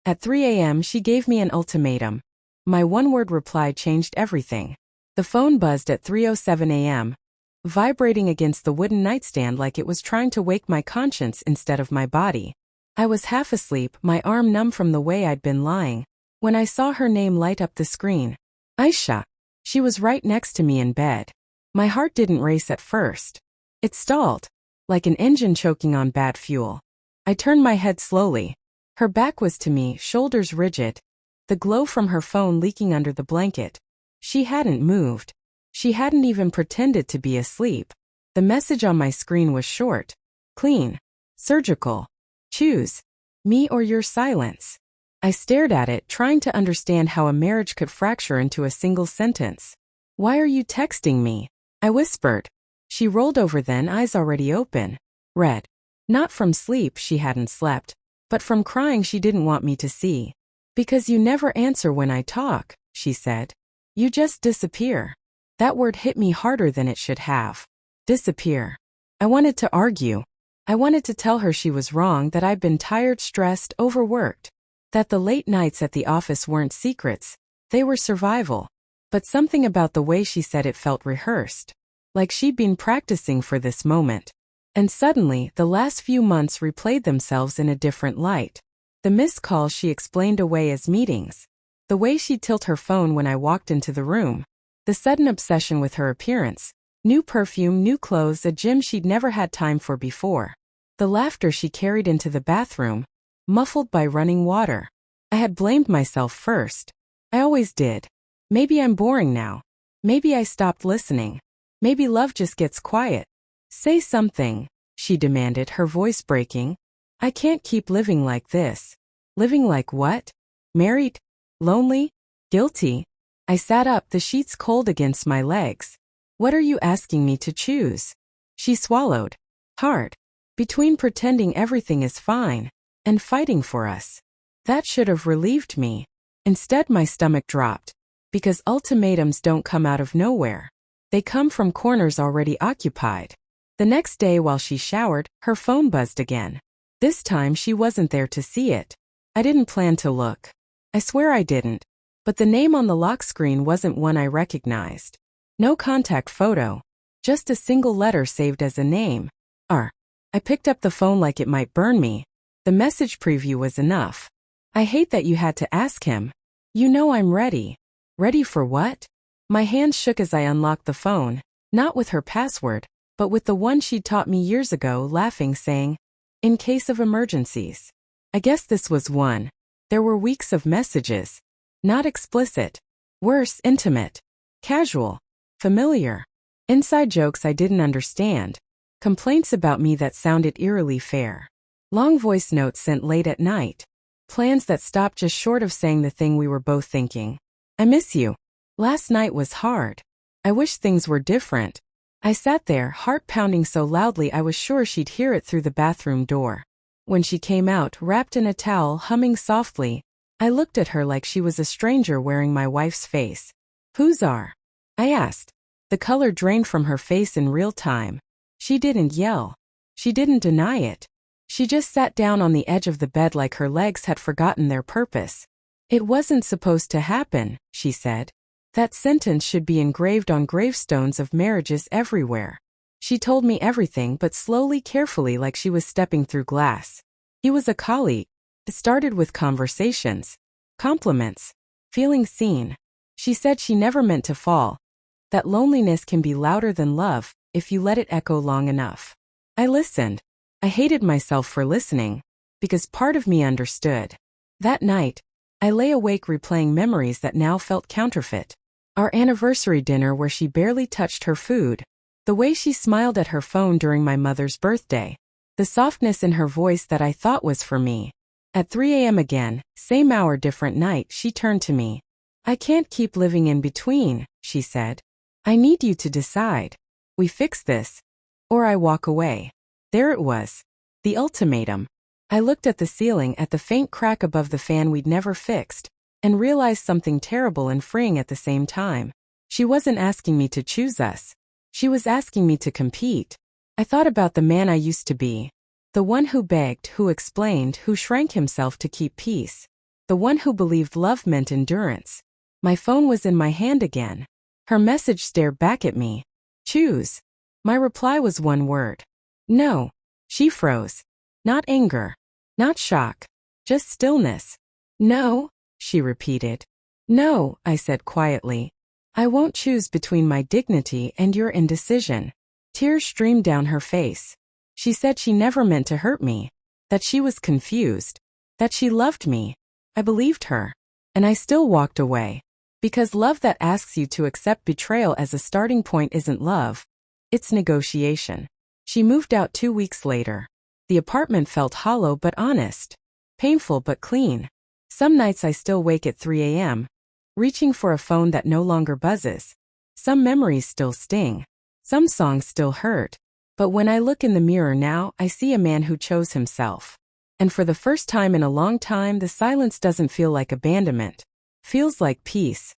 At 3 a.m. she gave me an ultimatum. My one-word reply changed everything. The phone buzzed at 3:07 a.m., vibrating against the wooden nightstand like it was trying to wake my conscience instead of my body. I was half asleep, my arm numb from the way I'd been lying, when I saw her name light up the screen. Aisha. She was right next to me in bed. My heart didn't race at first. It stalled, like an engine choking on bad fuel. I turned my head slowly. Her back was to me, shoulders rigid, the glow from her phone leaking under the blanket. She hadn't moved. She hadn't even pretended to be asleep. The message on my screen was short, clean, surgical. Choose me or your silence. I stared at it, trying to understand how a marriage could fracture into a single sentence. Why are you texting me? I whispered. She rolled over then, eyes already open. Red. Not from sleep, she hadn't slept, but from crying she didn't want me to see. Because you never answer when I talk, she said. You just disappear. That word hit me harder than it should have. Disappear. I wanted to argue. I wanted to tell her she was wrong, that I'd been tired, stressed, overworked. That the late nights at the office weren't secrets, they were survival. But something about the way she said it felt rehearsed. Like she'd been practicing for this moment. And suddenly, the last few months replayed themselves in a different light. The missed calls she explained away as meetings. The way she'd tilt her phone when I walked into the room. The sudden obsession with her appearance. New perfume, new clothes, a gym she'd never had time for before. The laughter she carried into the bathroom, muffled by running water. I had blamed myself first. I always did. Maybe I'm boring now. Maybe I stopped listening. Maybe love just gets quiet. Say something, she demanded, her voice breaking. I can't keep living like this. Living like what? Married? Lonely? Guilty? I sat up, the sheets cold against my legs. What are you asking me to choose? She swallowed. Hard. Between pretending everything is fine and fighting for us. That should have relieved me. Instead, my stomach dropped. Because ultimatums don't come out of nowhere. They come from corners already occupied. The next day while she showered, her phone buzzed again. This time she wasn't there to see it. I didn't plan to look. I swear I didn't. But the name on the lock screen wasn't one I recognized. No contact photo. Just a single letter saved as a name. R. I picked up the phone like it might burn me. The message preview was enough. I hate that you had to ask him. You know I'm ready. Ready for what? My hands shook as I unlocked the phone, not with her password, but with the one she'd taught me years ago, laughing, saying, in case of emergencies. I guess this was one. There were weeks of messages. Not explicit. Worse, intimate. Casual. Familiar. Inside jokes I didn't understand. Complaints about me that sounded eerily fair. Long voice notes sent late at night. Plans that stopped just short of saying the thing we were both thinking. I miss you. Last night was hard. I wish things were different. I sat there, heart pounding so loudly I was sure she'd hear it through the bathroom door. When she came out, wrapped in a towel, humming softly, I looked at her like she was a stranger wearing my wife's face. Whose are? I asked. The color drained from her face in real time. She didn't yell. She didn't deny it. She just sat down on the edge of the bed like her legs had forgotten their purpose. It wasn't supposed to happen, she said. That sentence should be engraved on gravestones of marriages everywhere. She told me everything, but slowly, carefully, like she was stepping through glass. He was a colleague. It started with conversations, compliments, feeling seen. She said she never meant to fall. That loneliness can be louder than love if you let it echo long enough. I listened. I hated myself for listening, because part of me understood. That night, I lay awake replaying memories that now felt counterfeit. Our anniversary dinner where she barely touched her food. The way she smiled at her phone during my mother's birthday. The softness in her voice that I thought was for me. At 3 a.m. again, same hour, different night, she turned to me. I can't keep living in between, she said. I need you to decide. We fix this, or I walk away. There it was. The ultimatum. I looked at the ceiling, at the faint crack above the fan we'd never fixed, and realized something terrible and freeing at the same time. She wasn't asking me to choose us. She was asking me to compete. I thought about the man I used to be. The one who begged, who explained, who shrank himself to keep peace. The one who believed love meant endurance. My phone was in my hand again. Her message stared back at me. Choose. My reply was one word. No. She froze. Not anger. Not shock. Just stillness. No, she repeated. No, I said quietly. I won't choose between my dignity and your indecision. Tears streamed down her face. She said she never meant to hurt me. That she was confused. That she loved me. I believed her. And I still walked away. Because love that asks you to accept betrayal as a starting point isn't love. It's negotiation. She moved out 2 weeks later. The apartment felt hollow but honest. Painful but clean. Some nights I still wake at 3 a.m., reaching for a phone that no longer buzzes. Some memories still sting. Some songs still hurt. But when I look in the mirror now, I see a man who chose himself. And for the first time in a long time, the silence doesn't feel like abandonment. Feels like peace.